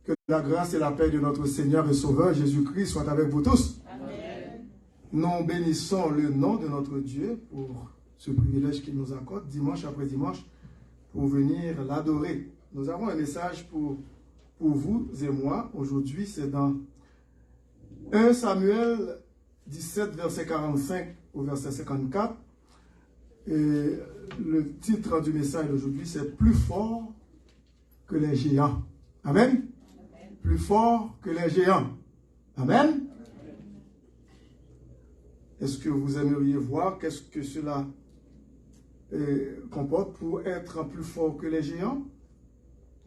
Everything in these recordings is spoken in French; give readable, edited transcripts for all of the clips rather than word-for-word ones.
Que la grâce et la paix de notre Seigneur et Sauveur Jésus-Christ soient avec vous tous. Amen. Nous bénissons le nom de notre Dieu pour ce privilège qu'il nous accorde dimanche après dimanche pour venir l'adorer. Nous avons un message pour vous et moi. Aujourd'hui, c'est dans 1 Samuel 17, verset 45 au verset 54. Et le titre du message d'aujourd'hui, c'est « Plus fort que les géants ». Amen. Plus fort que les géants. Amen. Est-ce que vous aimeriez voir qu'est-ce que cela comporte pour être plus fort que les géants?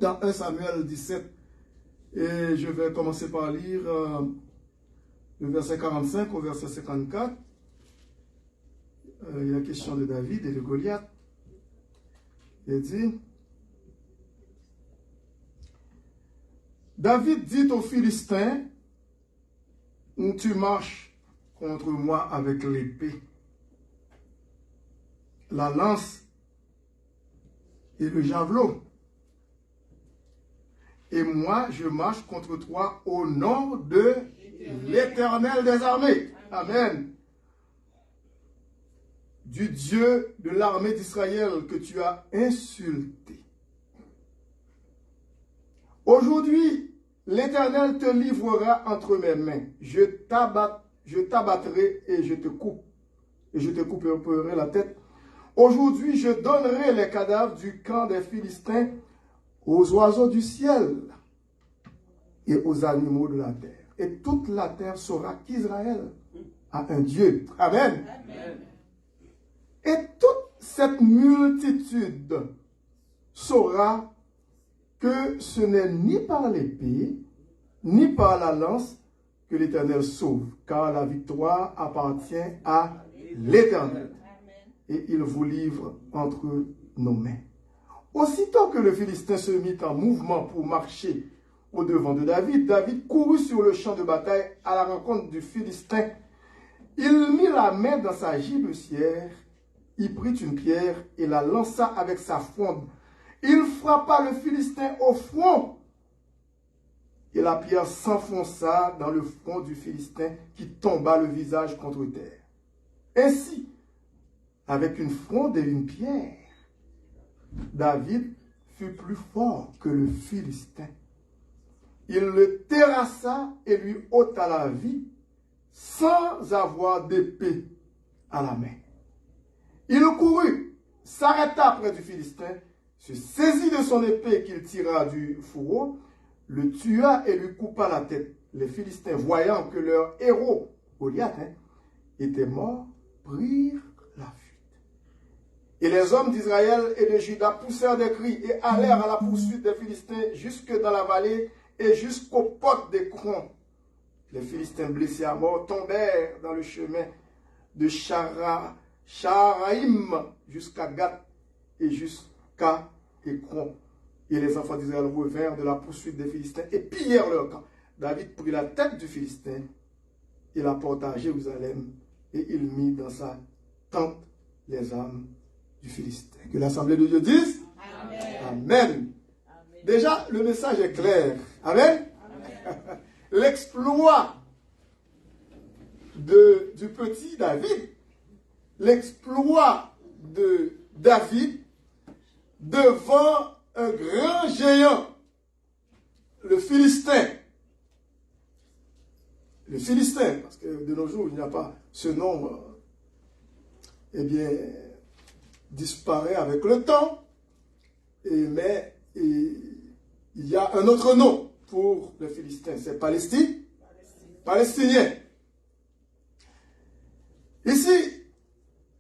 Dans 1 Samuel 17, et je vais commencer par lire le verset 45 au verset 54. Il y a question de David et de Goliath. Il dit... David dit aux Philistins, « Tu marches contre moi avec l'épée, la lance et le javelot. Et moi, je marche contre toi au nom de l'Éternel des armées. » Amen. Du Dieu de l'armée d'Israël que tu as insulté. Aujourd'hui, l'Éternel te livrera entre mes mains. Je t'abattrai et je te coupe. Et je te couperai la tête. Aujourd'hui, je donnerai les cadavres du camp des Philistins aux oiseaux du ciel et aux animaux de la terre. Et toute la terre saura qu'Israël a un Dieu. Amen. Amen. Et toute cette multitude saura que ce n'est ni par l'épée, ni par la lance que l'Éternel sauve, car la victoire appartient à l'Éternel. Et il vous livre entre nos mains. Aussitôt que le Philistin se mit en mouvement pour marcher au-devant de David, David courut sur le champ de bataille à la rencontre du Philistin. Il mit la main dans sa gibecière, y prit une pierre et la lança avec sa fronde. Il frappa le Philistin au front. Et la pierre s'enfonça dans le front du Philistin qui tomba le visage contre terre. Ainsi, avec une fronde et une pierre, David fut plus fort que le Philistin. Il le terrassa et lui ôta la vie sans avoir d'épée à la main. Il courut, s'arrêta près du Philistin, se saisit de son épée qu'il tira du fourreau, le tua et lui coupa la tête. Les Philistins, voyant que leur héros, Goliath, était mort, prirent la fuite. Et les hommes d'Israël et de Juda poussèrent des cris et allèrent à la poursuite des Philistins jusque dans la vallée et jusqu'aux portes des crons. Les Philistins blessés à mort tombèrent dans le chemin de Sharaïm jusqu'à Gath et jusqu'à Écron. Et les enfants d'Israël revinrent de la poursuite des Philistins et pillèrent leur camp. David prit la tête du Philistin et la porta à Jérusalem et il mit dans sa tente les âmes du Philistin. Que l'Assemblée de Dieu dise Amen. Amen. Amen. Déjà, le message est clair. Amen. Amen. L'exploit du petit David, l'exploit de David devant un grand géant, le Philistin. Le Philistin, parce que de nos jours, il n'y a pas ce nom, disparaît avec le temps, mais il y a un autre nom pour le Philistin, c'est Palestinien. Ici,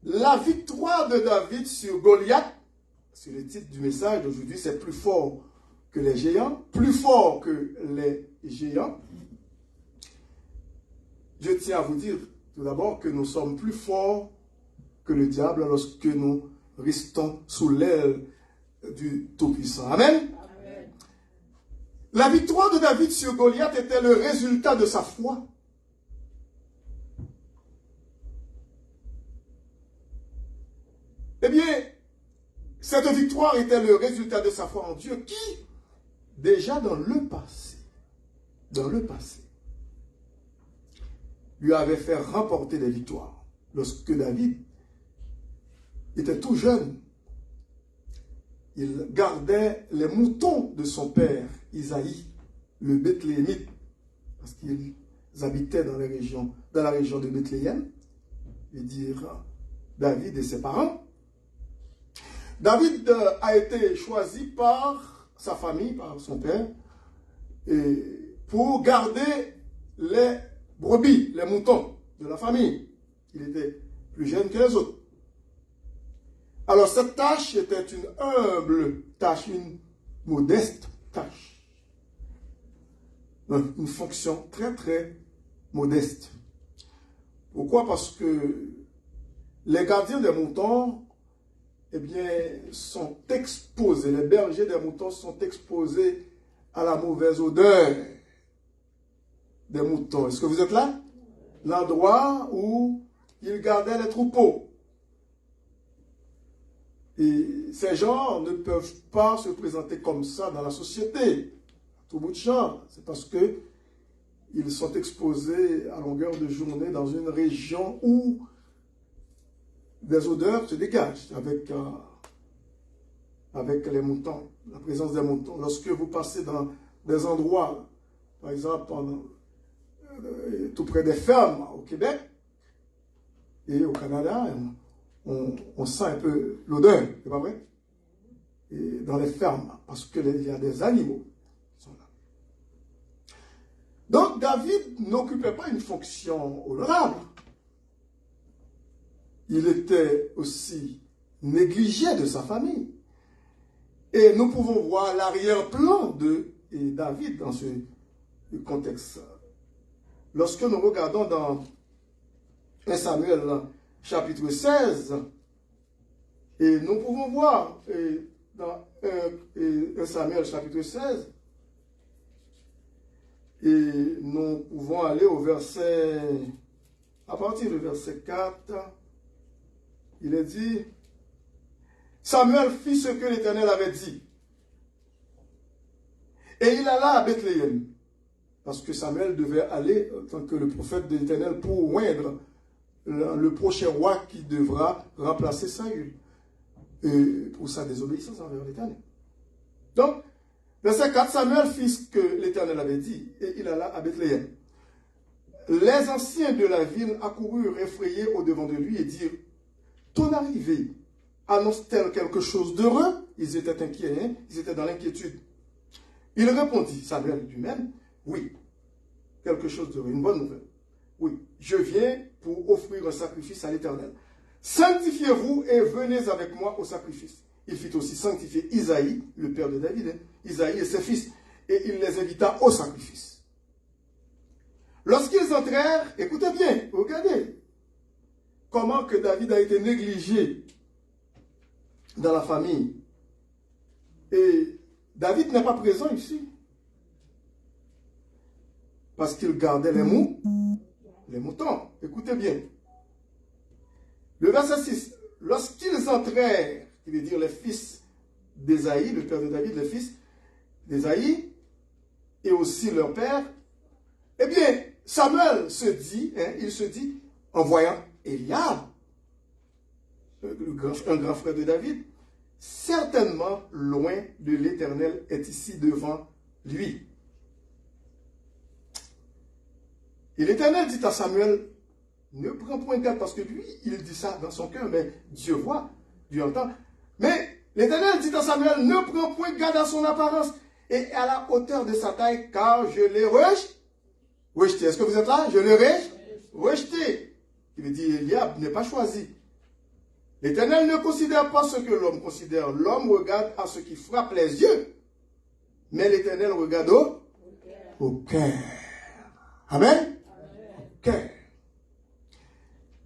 la victoire de David sur Goliath, c'est le titre du message d'aujourd'hui, c'est plus fort que les géants, plus fort que les géants. Je tiens à vous dire tout d'abord que nous sommes plus forts que le diable lorsque nous restons sous l'aile du Tout-Puissant. Amen. Amen. La victoire de David sur Goliath était le résultat de sa foi. Eh bien, cette victoire était le résultat de sa foi en Dieu qui, déjà dans le passé, dans le passé, lui avait fait remporter des victoires. Lorsque David était tout jeune, il gardait les moutons de son père, Isaïe, le Bethléemite, parce qu'ils habitaient dans la région de Bethléem, et dire David et ses parents. David a été choisi par sa famille, par son père, et pour garder les brebis, les moutons de la famille. Il était plus jeune que les autres. Alors cette tâche était une humble tâche, une modeste tâche. Une fonction très très modeste. Pourquoi? Parce que les gardiens des moutons, eh bien, sont exposés, les bergers des moutons sont exposés à la mauvaise odeur des moutons. Est-ce que vous êtes là? L'endroit où ils gardaient les troupeaux. Et ces gens ne peuvent pas se présenter comme ça dans la société, à tout bout de champ. C'est parce que ils sont exposés à longueur de journée dans une région où des odeurs se dégagent avec les moutons, la présence des moutons. Lorsque vous passez dans des endroits, par exemple, tout près des fermes au Québec et au Canada, on sent un peu l'odeur, c'est pas vrai? Et dans les fermes, parce qu'il y a des animaux qui sont là. Donc, David n'occupait pas une fonction honorable. Il était aussi négligé de sa famille. Et nous pouvons voir l'arrière-plan de David dans ce contexte. Lorsque nous regardons dans 1 Samuel chapitre 16, et nous pouvons voir dans 1 Samuel chapitre 16, et nous pouvons aller au verset, à partir du verset 4, il est dit, Samuel fit ce que l'Éternel avait dit. Et il alla à Bethléem, parce que Samuel devait aller en tant que le prophète de l'Éternel pour oindre le prochain roi qui devra remplacer Saül pour sa désobéissance envers l'Éternel. Donc, verset 4, Samuel fit ce que l'Éternel avait dit, et il alla à Bethléem. Les anciens de la ville accoururent effrayés au-devant de lui et dirent, ton arrivée annonce-t-elle quelque chose d'heureux? Ils étaient inquiets, hein? Ils étaient dans l'inquiétude. Il répondit, Samuel lui-même, oui, quelque chose d'heureux, une bonne nouvelle. Oui, je viens pour offrir un sacrifice à l'Éternel. Sanctifiez-vous et venez avec moi au sacrifice. Il fit aussi sanctifier Isaïe, le père de David, hein? Isaïe et ses fils, et il les invita au sacrifice. Lorsqu'ils entrèrent, écoutez bien, regardez comment que David a été négligé dans la famille. Et David n'est pas présent ici. Parce qu'il gardait les moutons. Écoutez bien. Le verset 6. Lorsqu'ils entrèrent, il veut dire les fils d'Ésaïe, le père de David, les fils d'Ésaïe, et aussi leur père, eh bien, Samuel se dit, il se dit, en voyant Eliab, un grand frère de David, certainement loin de l'Éternel est ici devant lui. Et l'Éternel dit à Samuel, ne prends point garde, parce que lui, il dit ça dans son cœur, mais Dieu voit, Dieu entend. Mais l'Éternel dit à Samuel, ne prends point garde à son apparence et à la hauteur de sa taille, car je l'ai rejeté. Est-ce que vous êtes là? Je l'ai rejeté. Il veut dire, Eliab n'est pas choisi. L'Éternel ne considère pas ce que l'homme considère. L'homme regarde à ce qui frappe les yeux. Mais l'Éternel regarde au cœur. Amen? Au cœur.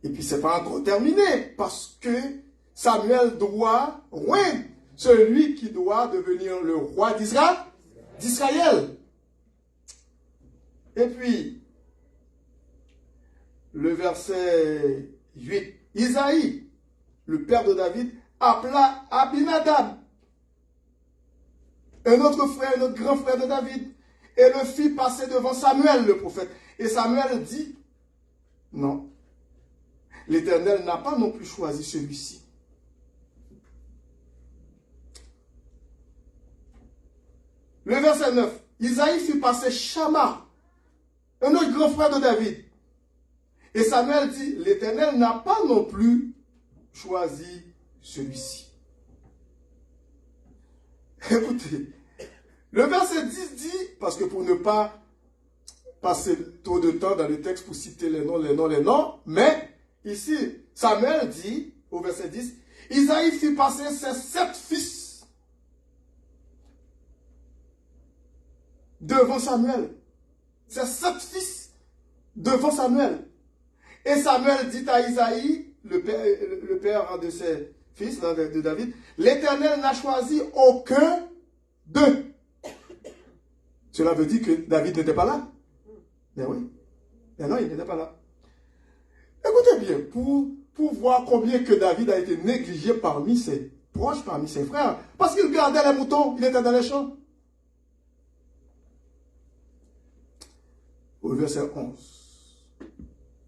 Et puis, ce n'est pas encore terminé. Parce que Samuel doit oindre celui qui doit devenir le roi d'Israël. Et puis, le verset 8. Isaïe, le père de David, appela Abinadab, un autre frère, un autre grand frère de David, et le fit passer devant Samuel le prophète. Et Samuel dit, non, l'Éternel n'a pas non plus choisi celui-ci. Le verset 9, Isaïe fit passer Shama, un autre grand frère de David. Et Samuel dit, l'Éternel n'a pas non plus choisi celui-ci. Écoutez, le verset 10 dit, parce que pour ne pas passer trop de temps dans le texte pour citer les noms, mais ici, Samuel dit, au verset 10, Isaïe fit passer ses 7 fils devant Samuel. Ses 7 fils devant Samuel. Et Samuel dit à Isaïe, le père de ses fils, de David, l'Éternel n'a choisi aucun d'eux. Cela veut dire que David n'était pas là. Mais oui. Mais non, il n'était pas là. Écoutez bien, pour voir combien que David a été négligé parmi ses proches, parmi ses frères, parce qu'il gardait les moutons, il était dans les champs. Au verset 11.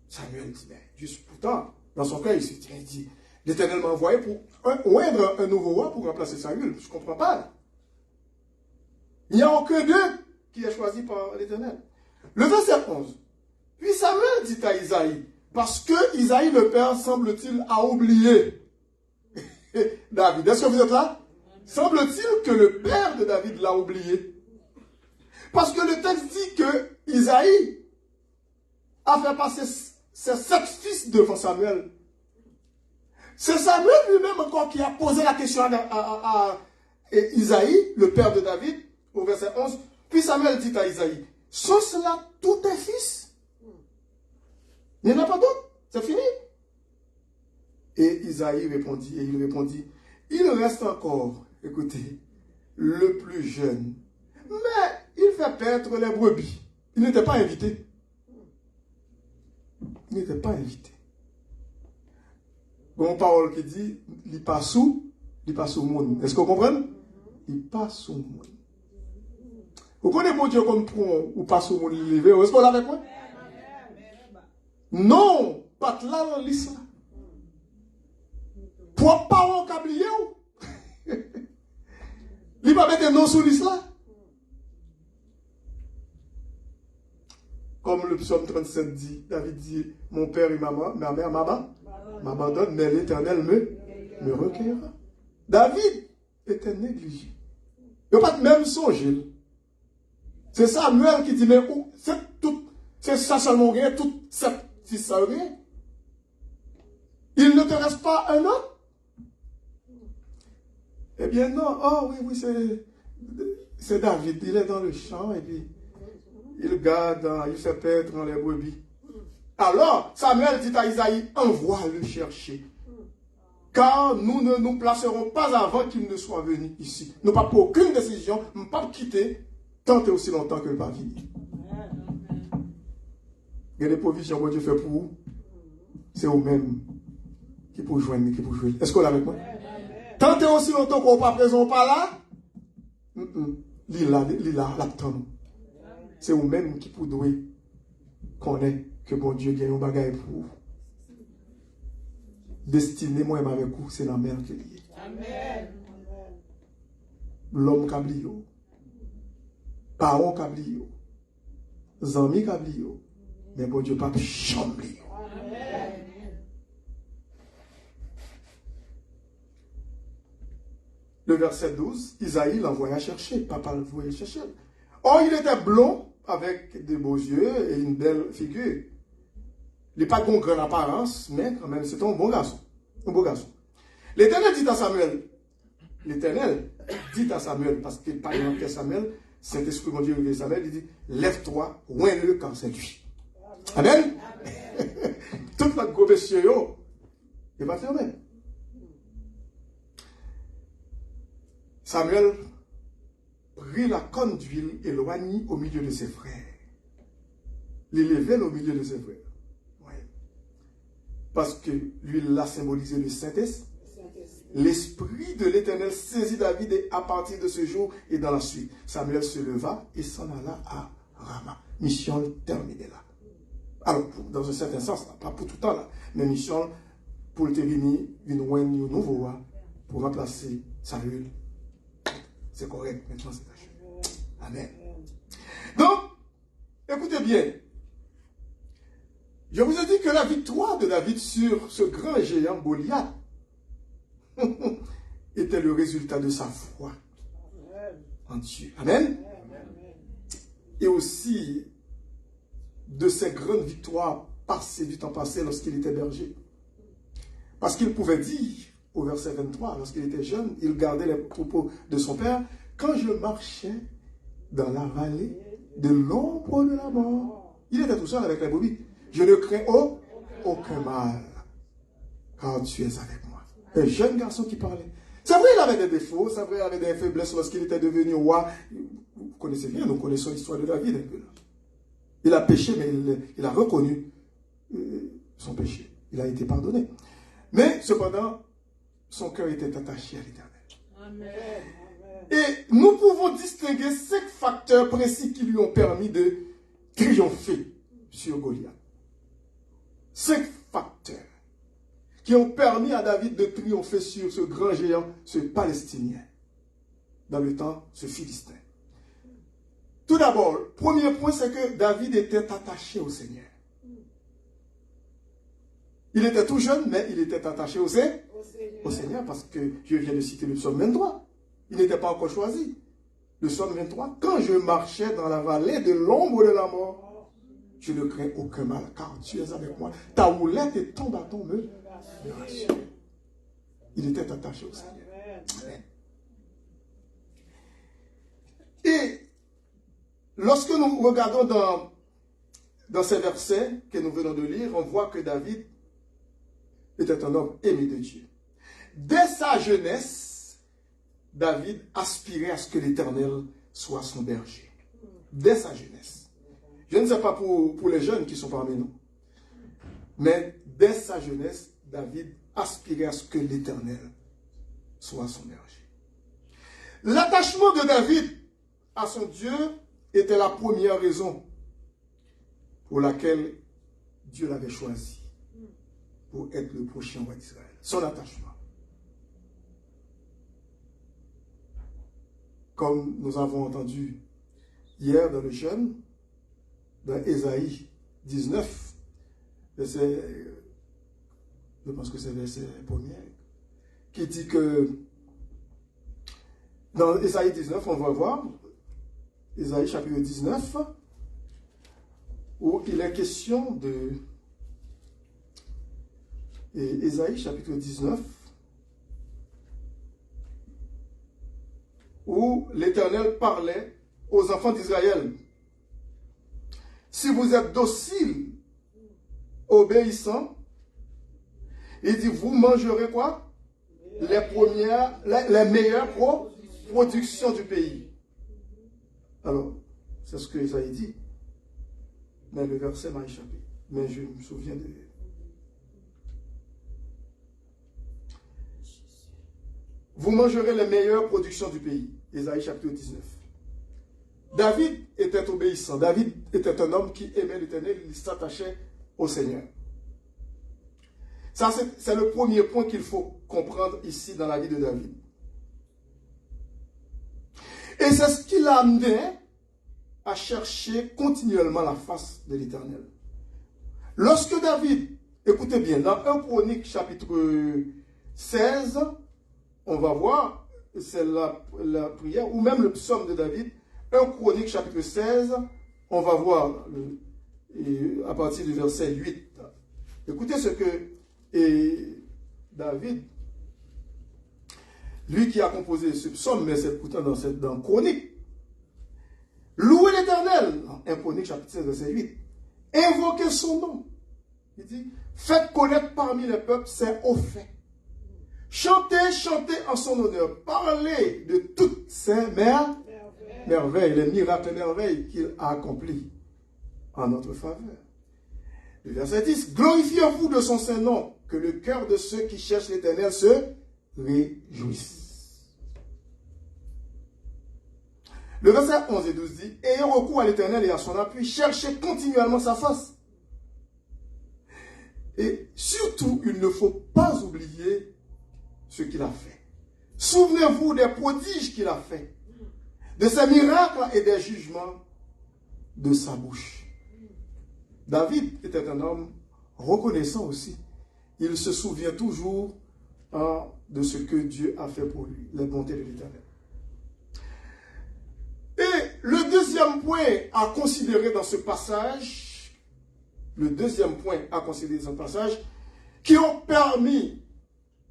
Samuel dit, mais juste pourtant, dans son cœur, il se dit, l'Éternel m'a envoyé pour oindre un nouveau roi pour remplacer Saül. Je ne comprends pas. Il n'y a aucun d'eux qui est choisi par l'Éternel. Le verset 11. Puis Samuel dit à Isaïe, parce que Isaïe, le père, semble-t-il, a oublié David. Est-ce que vous êtes là? Semble-t-il que le père de David l'a oublié. Parce que le texte dit que Isaïe a fait passer ses 7 fils devant Samuel. C'est Samuel lui-même encore qui a posé la question à Isaïe, le père de David, au verset 11. Puis Samuel dit à Isaïe, sont cela tous tes fils? Il n'y en a pas d'autres, c'est fini. Et Isaïe répondit, il reste encore, écoutez, le plus jeune. Mais il fait paître les brebis. Il n'était pas invité. Il n'était pas invité. Bon, parole qui dit, il passe sous le monde. Est-ce que vous comprenez? Il passe sous le monde. Vous connaissez mon Dieu qu'on prend ou passe sous le monde levé? Est-ce qu'on l'a avec moi? Non, pas là dans l'islam. Pour parents câblier ou? Il va mettre un nom sur l'islam. Comme le psaume 37 dit, David dit, mon père et ma mère m'abandonnent, mais l'Éternel me recueillera. David était négligé. Il n'a pas même songé. C'est Samuel qui dit, mais où, c'est ça seulement rien, tout cette ça rien. Il ne te reste pas un an? Eh bien non, oh oui, c'est David, il est dans le champ et puis il garde, il fait paître dans les brebis. Alors, Samuel dit à Isaïe, envoie le chercher. Car nous ne nous placerons pas avant qu'il ne soit venu ici. Nous n'avons pas pris aucune décision, nous ne pas quitter tant et aussi longtemps que le pas venu. Il y a des provisions que Dieu fait pour vous. C'est vous-même qui pour joindre, qui pour jouer. Est-ce qu'on l'a avec moi? Tant et aussi longtemps qu'on n'est pas présent, pas là, l'île l'attend. C'est vous-même qui pour douer connaître que bon Dieu gagne un bagage pour vous. Destiné moi avec vous, c'est la mer qui est liée. Amen. L'homme cablio, parents cablio, amis cablio, mais bon Dieu pas chamblio. Le verset 12, Isaïe l'envoya chercher, papa l'envoya chercher. Or, il était blond, avec des beaux yeux et une belle figure. Il n'est pas de grande apparence, mais quand même, c'est un bon garçon. Un beau garçon. L'Éternel dit à Samuel, parce qu'il parle de Samuel, Saint-Esprit, mon Dieu, réveille Samuel, il dit, lève-toi, oins-le quand c'est lui. Amen. Toute notre gros monsieur, il va faire même. Samuel prit la corne d'huile et l'oignit au milieu de ses frères. L'élevait au milieu de ses frères. Ouais. Parce que l'huile l'a symbolisé le Saint-Esprit. L'esprit de l'Éternel saisit David et à partir de ce jour et dans la suite, Samuel se leva et s'en alla à Rama. Mission terminée là. Alors, dans un certain sens, pas pour tout le temps là, mais mission pour le terminer, une nouveau pour remplacer Samuel. C'est correct, maintenant c'est achevé. Amen. Donc, écoutez bien. Je vous ai dit que la victoire de David sur ce grand géant Goliath était le résultat de sa foi en Dieu. Amen. Et aussi de ses grandes victoires passées du temps passé lorsqu'il était berger. Parce qu'il pouvait dire, au verset 23, lorsqu'il était jeune, il gardait les troupeaux de son père. Quand je marchais dans la vallée de l'ombre de la mort, il était tout seul avec les brebis. Je ne crains aucun mal, car tu es avec moi. Un jeune garçon qui parlait. C'est vrai, il avait des défauts, c'est vrai, il avait des faiblesses lorsqu'il était devenu roi. Vous connaissez bien, nous connaissons l'histoire de David un peu là. Il a péché, mais il a reconnu son péché. Il a été pardonné. Mais cependant, son cœur était attaché à l'Éternel. Et nous pouvons distinguer 5 facteurs précis qui lui ont permis de triompher sur Goliath. 5 facteurs qui ont permis à David de triompher sur ce grand géant, ce Palestinien, dans le temps, ce Philistin. Tout d'abord, le premier point, c'est que David était attaché au Seigneur. Il était tout jeune, mais il était attaché au Seigneur, parce que je viens de citer le psaume 23. Il n'était pas encore choisi. Le psaume 23, quand je marchais dans la vallée de l'ombre de la mort, je ne crains aucun mal, car tu es avec moi. Ta houlette et ton bâton me rassurent. Il était attaché au Seigneur. Amen. Et lorsque nous regardons dans ces versets que nous venons de lire, on voit que David était un homme aimé de Dieu. Dès sa jeunesse, David aspirait à ce que l'Éternel soit son berger. Dès sa jeunesse. Je ne sais pas pour les jeunes qui sont parmi nous, mais dès sa jeunesse, David aspirait à ce que l'Éternel soit son berger. L'attachement de David à son Dieu était la première raison pour laquelle Dieu l'avait choisi pour être le prochain roi d'Israël. Son attachement. Comme nous avons entendu hier dans le jeûne, dans Ésaïe 19, verset, je pense que c'est verset premier, qui dit que dans Ésaïe 19, on va voir, Ésaïe chapitre 19, où il est question de... Et Ésaïe chapitre 19, où l'Éternel parlait aux enfants d'Israël. Si vous êtes dociles, obéissants, il dit, vous mangerez quoi? Les meilleures productions du pays. Alors, c'est ce que Isaïe dit. Mais le verset m'a échappé. Mais je me souviens de... Vous mangerez les meilleures productions du pays. Isaïe chapitre 19. David était obéissant. David était un homme qui aimait l'Éternel. Il s'attachait au Seigneur. Ça, c'est le premier point qu'il faut comprendre ici dans la vie de David. Et c'est ce qui l'a amené à chercher continuellement la face de l'Éternel. Lorsque David, écoutez bien, dans 1 Chronique chapitre 16, on va voir, c'est la prière, ou même le psaume de David, 1 Chronique chapitre 16, on va voir à partir du verset 8. Écoutez ce que David, lui qui a composé ce psaume, mais c'est pourtant dans Chronique. Louez l'Éternel, 1 Chronique chapitre 16, verset 8. Invoquez son nom. Il dit, faites connaître parmi les peuples ses hauts faits. Chantez, chantez en son honneur. Parlez de toutes ses merveilles, les miracles et merveilles qu'il a accomplis en notre faveur. Le verset 10. Glorifiez-vous de son saint nom, que le cœur de ceux qui cherchent l'Éternel se réjouissent. Le verset 11 et 12 dit, ayez recours à l'Éternel et à son appui, cherchez continuellement sa face. Et surtout, il ne faut pas oublier ce qu'il a fait. Souvenez-vous des prodiges qu'il a fait, de ses miracles et des jugements de sa bouche. David était un homme reconnaissant aussi. Il se souvient toujours de ce que Dieu a fait pour lui, les bontés de l'Éternel. Et le deuxième point à considérer dans ce passage, qui ont permis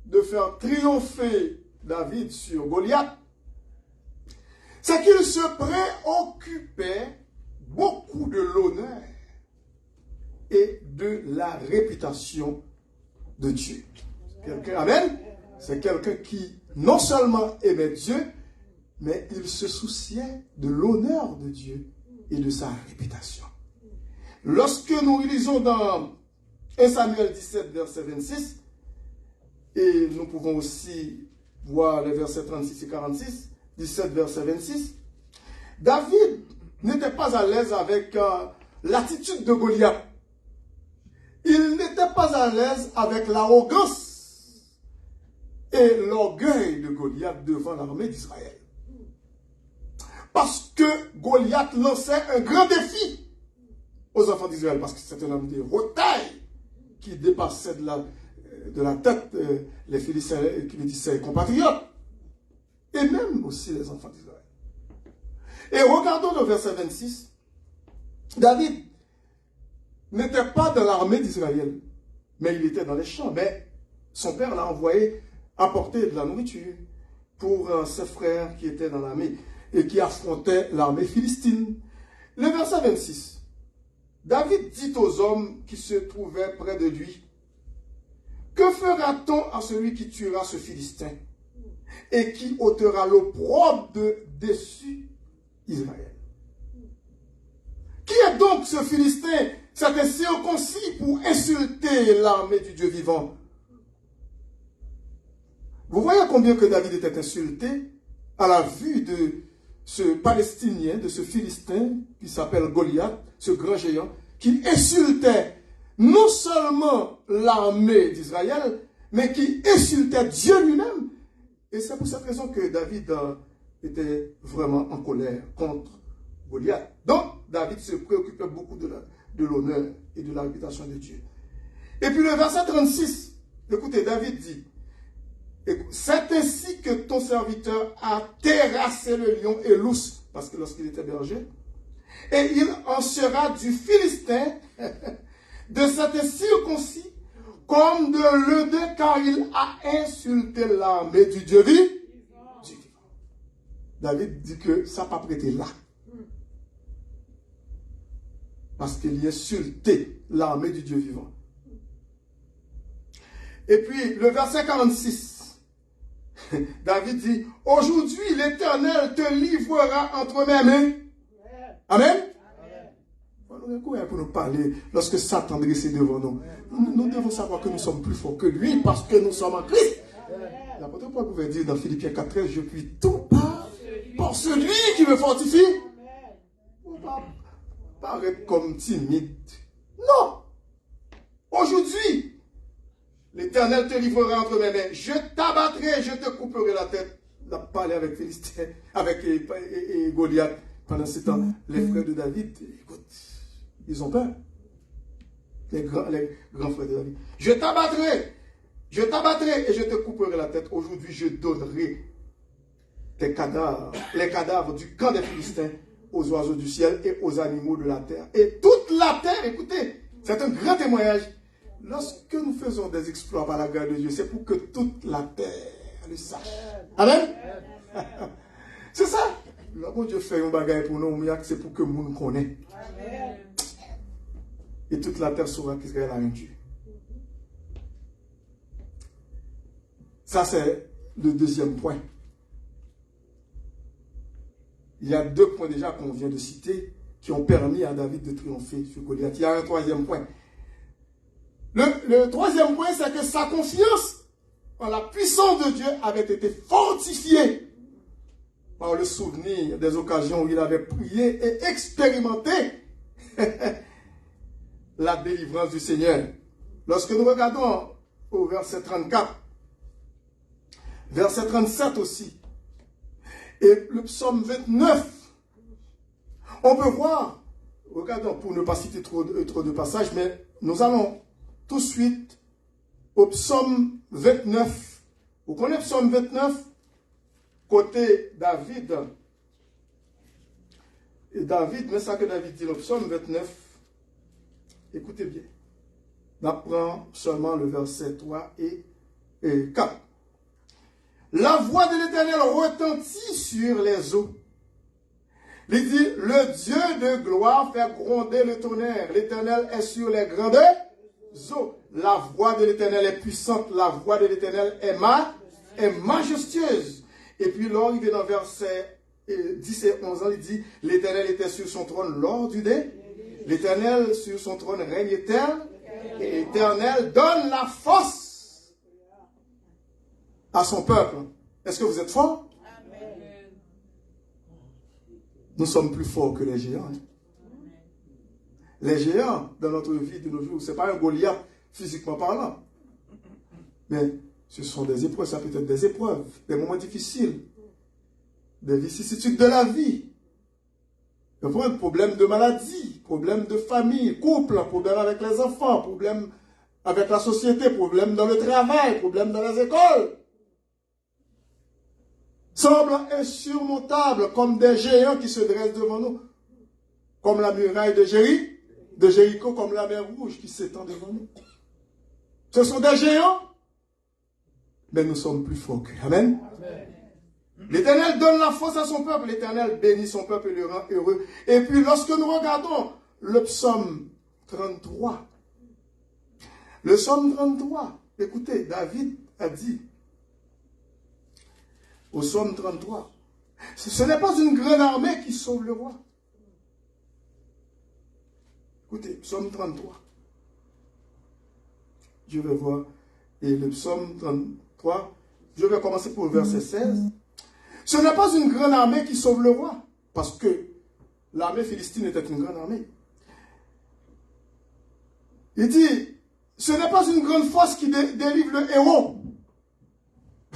de faire triompher David sur Goliath, c'est qu'il se préoccupait beaucoup de l'honneur et de la réputation de Dieu. Amen. C'est quelqu'un qui non seulement aimait Dieu, mais il se souciait de l'honneur de Dieu et de sa réputation. Lorsque nous lisons dans 1 Samuel 17, verset 26, et nous pouvons aussi voir les versets 36 et 46, 17, verset 26, David n'était pas à l'aise avec l'attitude de Goliath. Il n'était pas à l'aise avec l'arrogance et l'orgueil de Goliath devant l'armée d'Israël. Parce que Goliath lançait un grand défi aux enfants d'Israël, parce que c'est un homme de haute taille qui dépassait de la tête les Philistins et ses compatriotes, et même aussi les enfants d'Israël. Et regardons le verset 26. David n'était pas dans l'armée d'Israël, mais il était dans les champs. Mais son père l'a envoyé apporter de la nourriture pour ses frères qui étaient dans l'armée et qui affrontaient l'armée philistine. Le verset 26. David dit aux hommes qui se trouvaient près de lui, « Que fera-t-on à celui qui tuera ce Philistin et qui ôtera l'opprobre de dessus Israël? Qui est donc ce Philistin, cet circoncis pour insulter l'armée du Dieu vivant? » Vous voyez combien que David était insulté à la vue de ce Palestinien, de ce Philistin qui s'appelle Goliath, ce grand géant, qui insultait non seulement l'armée d'Israël, mais qui insultait Dieu lui-même. Et c'est pour cette raison que David était vraiment en colère contre Goliath. Donc, David se préoccupait beaucoup de l'honneur et de la réputation de Dieu. Et puis le verset 36, écoutez, David dit, « C'est ainsi que ton serviteur a terrassé le lion et l'ours, parce que lorsqu'il était berger, et il en sera du Philistin, de cet circoncis, comme de l'Eudée, car il a insulté l'armée du Dieu vivant. » David dit que ça n'a pas prêté là. Parce qu'il insultait l'armée du Dieu vivant. Et puis, le verset 46, David dit, « Aujourd'hui, l'Éternel te livrera entre mes mains. » Amen. Pour nous parler, lorsque Satan dressé devant nous, nous devons savoir que nous sommes plus forts que lui parce que nous sommes en Christ. L'apôtre Paul pouvait dire dans Philippiens 4:13, je puis tout par celui qui me fortifie. On va paraître comme timide. Non. Aujourd'hui, l'Éternel te livrera entre mes mains. Je t'abattrai, je te couperai la tête. Il a parlé avec Philistin, avec Goliath. Pendant ce temps, les frères de David, écoute, ils ont peur. Les grands frères de David. Je t'abattrai et je te couperai la tête. Aujourd'hui, je donnerai tes cadavres, les cadavres du camp des Philistins aux oiseaux du ciel et aux animaux de la terre. Et toute la terre, écoutez, c'est un grand témoignage. Lorsque nous faisons des exploits par la grâce de Dieu, c'est pour que toute la terre le sache. Amen. C'est ça. Le bon Dieu fait un bagage pour nous, c'est pour que nous connaissions. Et toute la terre saura qu'Israël a un Dieu. Ça, c'est le deuxième point. Il y a deux points déjà qu'on vient de citer qui ont permis à David de triompher sur Goliath. Il y a un troisième point. Le troisième point, c'est que sa confiance en la puissance de Dieu, avait été fortifié par le souvenir des occasions où il avait prié et expérimenté la délivrance du Seigneur. Lorsque nous regardons au verset 34, verset 37 aussi, et le psaume 29, on peut voir, regardons pour ne pas citer trop de passages, mais nous allons tout de suite au psaume 29. Vous connaissez le psaume 29? Côté David. Et David, mais ça que David dit, le psaume 29, écoutez bien. On apprend seulement le verset 3 et 4. La voix de l'Éternel retentit sur les eaux. Il dit, le Dieu de gloire fait gronder le tonnerre. L'Éternel est sur les grandes eaux. La voix de l'Éternel est puissante. La voix de l'Éternel est majestueuse. Et puis, lors il est dans verset 10 et 11 ans, il dit, l'Éternel était sur son trône lors du dé. L'Éternel sur son trône règne éternel. Et l'Éternel donne la force à son peuple. Est-ce que vous êtes forts? Nous sommes plus forts que les géants. Hein? Les géants, dans notre vie de nos jours, ce n'est pas un Goliath physiquement parlant. Mais ce sont des épreuves, ça peut être des épreuves, des moments difficiles, des vicissitudes de la vie. Problème de maladie, problème de famille, couple, problème avec les enfants, problème avec la société, problème dans le travail, problème dans les écoles. Semblent insurmontables comme des géants qui se dressent devant nous. Comme la muraille de Jéricho, comme la mer Rouge qui s'étend devant nous. Ce sont des géants, mais nous sommes plus forts qu'eux. Amen. L'Éternel donne la force à son peuple. L'Éternel bénit son peuple et le rend heureux. Et puis lorsque nous regardons le psaume 33, le psaume 33, écoutez, David a dit au psaume 33, ce n'est pas une grande armée qui sauve le roi. Écoutez, psaume 33. Je vais voir. Et le psaume 33, je vais commencer pour le verset 16. Ce n'est pas une grande armée qui sauve le roi, parce que l'armée philistine était une grande armée. Il dit, ce n'est pas une grande force qui délivre le héros.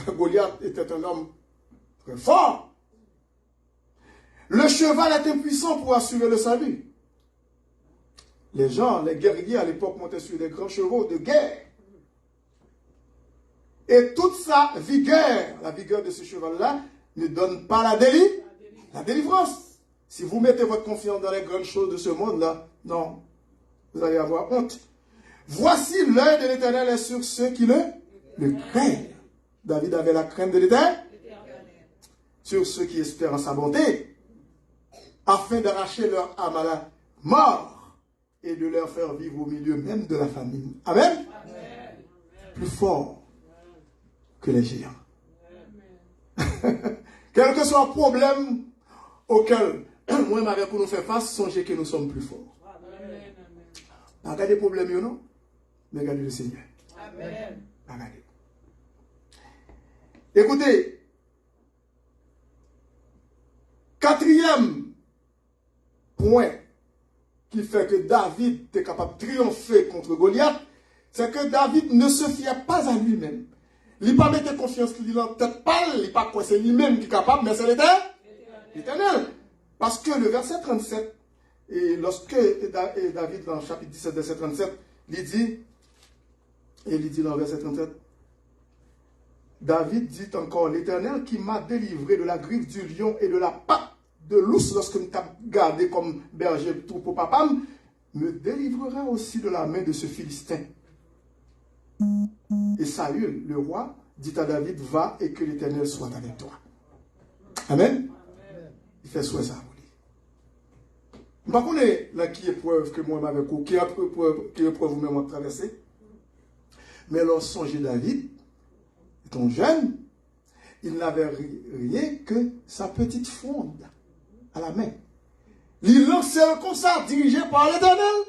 Goliath était un homme très fort. Le cheval est impuissant pour assurer le salut. Les gens, les guerriers à l'époque montaient sur des grands chevaux de guerre. Et toute sa vigueur, la vigueur de ce cheval-là, ne donne pas la délivrance. Si vous mettez votre confiance dans les grandes choses de ce monde-là, non, vous allez avoir honte. Voici l'œil de l'Éternel est sur ceux qui le craignent. David avait la crainte de l'Éternel sur ceux qui espèrent en sa bonté, afin d'arracher leur âme à la mort et de leur faire vivre au milieu même de la famine. Amen. Amen. Plus fort que les géants. Quel que soit le problème auquel moi et ma pour nous faire face, songez que nous sommes plus forts. Pas regarder les problèmes, non, mais regardez le Seigneur. Amen. Regardez. Écoutez, quatrième point qui fait que David était capable de triompher contre Goliath, c'est que David ne se fiait pas à lui-même. Il n'a pas mis confiance en tête pas, il n'a pas quoi c'est lui-même qui est capable, mais c'est l'Éternel. Parce que le verset 37, et lorsque David, dans le chapitre 17, verset 37, il dit dans le verset 37, David dit encore, l'Éternel qui m'a délivré de la griffe du lion et de la patte de l'ours lorsque je t'ai gardé comme berger troupeau papam, me délivrera aussi de la main de ce Philistin. Et Saül, le roi, dit à David, va et que l'Éternel soit avec toi. Amen. Il fait souhait ça. Par contre, là, qui épreuve que moi m'avais couru, qui épreuve vous-même traversé. Mais lorsque songez David, étant jeune, il n'avait rien que sa petite fronde à la main. Il lançait comme ça, dirigé par l'Éternel.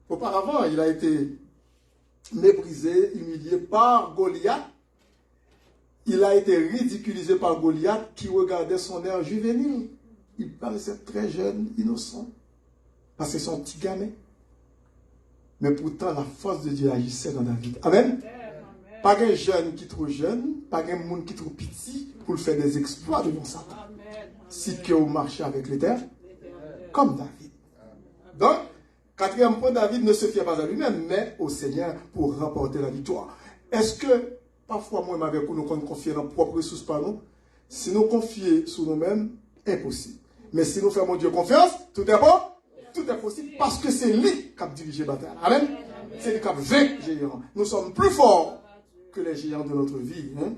Auparavant, il a été méprisé, humilié par Goliath. Il a été ridiculisé par Goliath qui regardait son air juvénile. Il paraissait très jeune, innocent, parce que c'est son petit gamin. Mais pourtant, la force de Dieu agissait dans David. Amen. Pas un jeune qui est trop jeune, pas un monde qui est trop petit pour faire des exploits devant Satan. Si que vous marchez avec l'Éternel, comme David. Donc, quatrième point, David ne se fiait pas à lui-même, mais au Seigneur pour remporter la victoire. Est-ce que, parfois, moi, avec vous, nous confions nos propres ressources par nous? Si nous confions sur nous-mêmes, impossible. Mais si nous faisons Dieu confiance, tout est bon, tout est possible, parce que c'est lui qui a dirigé la bataille. Amen. C'est lui qui a vaincu les géants. Nous sommes plus forts que les géants de notre vie. Hein?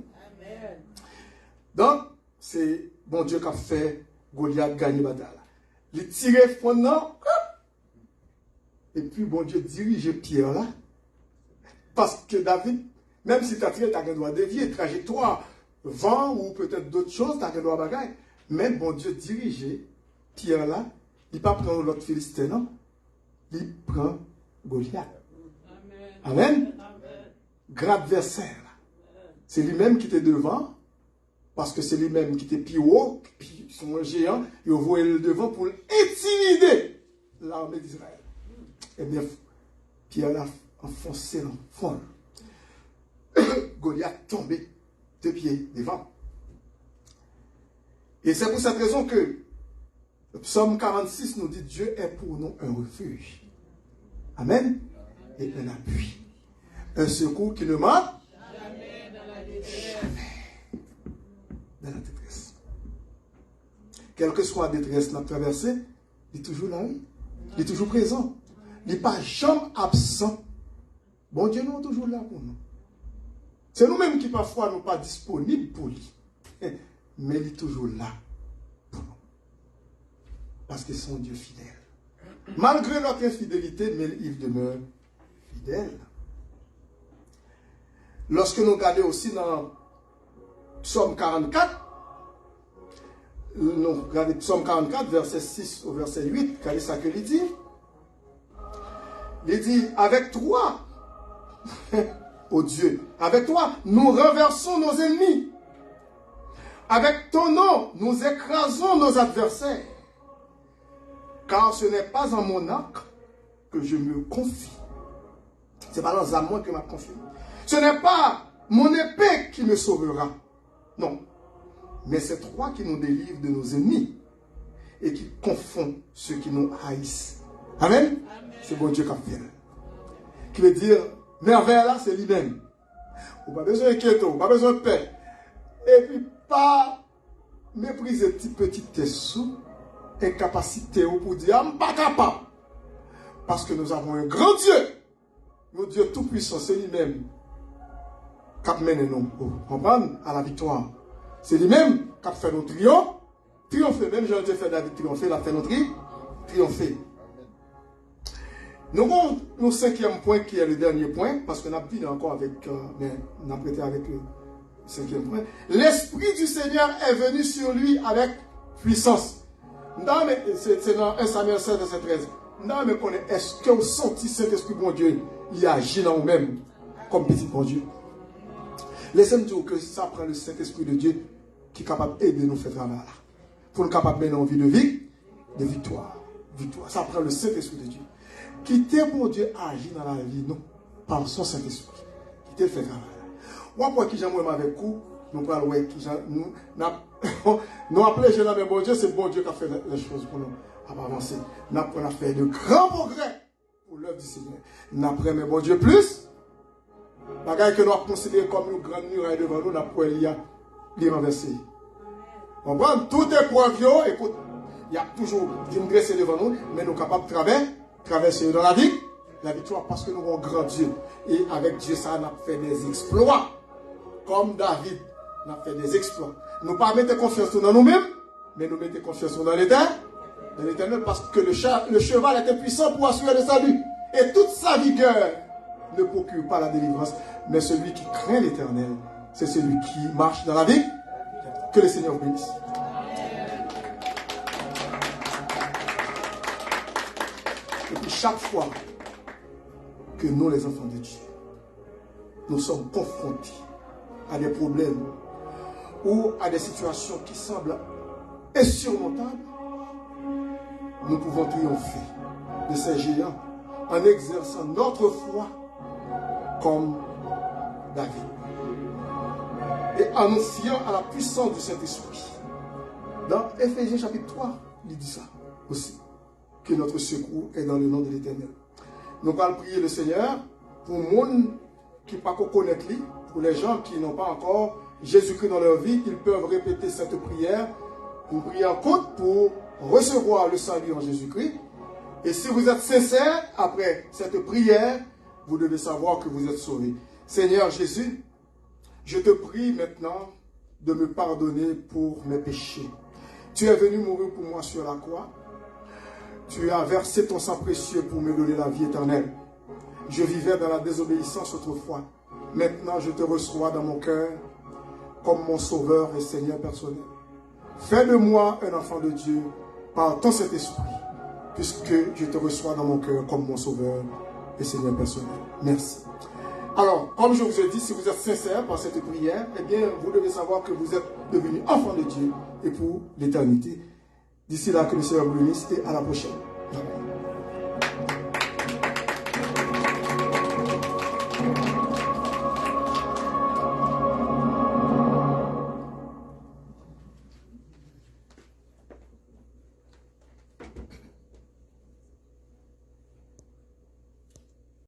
Donc, c'est bon Dieu qui a fait Goliath gagner la bataille. Il tirait fondant, et puis bon Dieu dirigeait Pierre là. Parce que David, même si tu as tiré, tu as un droit dévier, trajectoire, vent ou peut-être d'autres choses, tu as un droit bagaille. Mais bon Dieu dirigeait Pierre là. Il ne pas prendre l'autre Philistin, non? Il prend Goliath. Amen. Grand adversaire. C'est lui-même qui était devant, parce que c'est lui-même qui était plus haut, puis son géant, il a envoyé le devant pour intimider l'armée d'Israël. Eh bien, Pierre a enfoncé dans le fond. Goliath tombé de pied devant. Et c'est pour cette raison que le psaume 46 nous dit Dieu est pour nous un refuge. Amen. Et un appui. Un secours qui ne manque jamais dans la détresse. Quelle que soit la détresse qu'on a traversée, il est toujours là, oui. Il est toujours présent. Il n'est pas jamais absent. Bon Dieu, nous est toujours là pour nous. C'est nous-mêmes qui parfois nous pas disponibles pour lui. Mais il est toujours là pour nous. Parce que c'est un Dieu fidèle. Malgré notre infidélité, mais il demeure fidèle. Lorsque nous regardons aussi dans Psaume 44, nous regardons Psaume 44, verset 6 au verset 8, regardez ça que il dit. Il dit, avec toi, ô Dieu, avec toi, nous renversons nos ennemis. Avec ton nom, nous écrasons nos adversaires. Car ce n'est pas en mon arc que je me confie. Ce n'est pas dans un moi que je me confie. Ce n'est pas mon épée qui me sauvera. Non. Mais c'est toi qui nous délivres de nos ennemis et qui confond ceux qui nous haïssent. Amen. C'est bon Dieu qui a fait. Qui veut dire, merveille là, c'est lui-même. On n'a pas besoin de keto, on n'a pas besoin de paix. Et puis, pas mépriser petit sous, incapacité pour dire, je ne suis pas capable. Parce que nous avons un grand Dieu. Notre Dieu tout-puissant, c'est lui-même qui a mené nous à la victoire. C'est lui-même qui a fait nos triomphes. Triompher, même Jean-Dieu fait David triompher, il a fait notre triompher. Nous avons le cinquième point qui est le dernier point, parce qu'on a vu encore avec, mais on a prêté avec le cinquième point. L'Esprit du Seigneur est venu sur lui avec puissance. C'est dans 1 Samuel 16, verset 13. Non, mais est-ce que vous sentez cet esprit bon Dieu, il agit dans vous-même comme petit bon Dieu? Laissez-moi dire que ça prend le Saint-Esprit de Dieu qui est capable d'aider nous faire travail là. Pour nous capable de mener une vie de victoire. Ça prend le Saint-Esprit de Dieu. Quitter mon Dieu agir dans la vie, non, par son Saint-Esprit. Quitter le faire travail là. Moi, qui j'aime avec vous, nous parlons nous appelons Jésus, mais bon Dieu, c'est bon Dieu qui a fait les choses pour nous avancer. Nous avons fait de grands progrès pour l'œuvre du Seigneur. Nous avons mais bon Dieu plus. Bagaille que nous avons considéré comme une grande muraille devant nous, nous avons les renverser. On prend tout est poivio, écoute, il y a toujours une dressée devant nous, mais nous sommes capables de traverser dans la vie, la victoire, parce que nous avons grand Dieu. Et avec Dieu, ça, nous avons fait des exploits. Comme David, nous avons fait des exploits. Nous ne pas mettre confiance dans nous-mêmes, mais nous mettons confiance dans l'Éternel, parce que le cheval était puissant pour assurer le salut. Et toute sa vigueur ne procure pas la délivrance, mais celui qui craint l'Éternel, c'est celui qui marche dans la vie. Que le Seigneur bénisse. Et puis chaque fois que nous, les enfants de Dieu, nous sommes confrontés à des problèmes ou à des situations qui semblent insurmontables, nous pouvons triompher de ces géants en exerçant notre foi comme David. Et en nous fiant à la puissance du Saint-Esprit. Dans Éphésiens chapitre 3, il dit ça aussi, que notre secours est dans le nom de l'Éternel. Nous allons prier le Seigneur pour les gens qui ne connaissent pas lui, pour les gens qui n'ont pas encore Jésus-Christ dans leur vie, ils peuvent répéter cette prière pour prier en compte pour recevoir le salut en Jésus-Christ. Et si vous êtes sincère après cette prière, vous devez savoir que vous êtes sauvés. Seigneur Jésus, je te prie maintenant de me pardonner pour mes péchés. Tu es venu mourir pour moi sur la croix. Tu as versé ton sang précieux pour me donner la vie éternelle. Je vivais dans la désobéissance autrefois. Maintenant, je te reçois dans mon cœur comme mon sauveur et Seigneur personnel. Fais de moi un enfant de Dieu par ton Saint-Esprit, puisque je te reçois dans mon cœur comme mon sauveur et Seigneur personnel. Merci. Alors, comme je vous ai dit, si vous êtes sincère par cette prière, eh bien, vous devez savoir que vous êtes devenu enfant de Dieu et pour l'éternité. D'ici là, que le Seigneur vous bénisse et à la prochaine. Amen.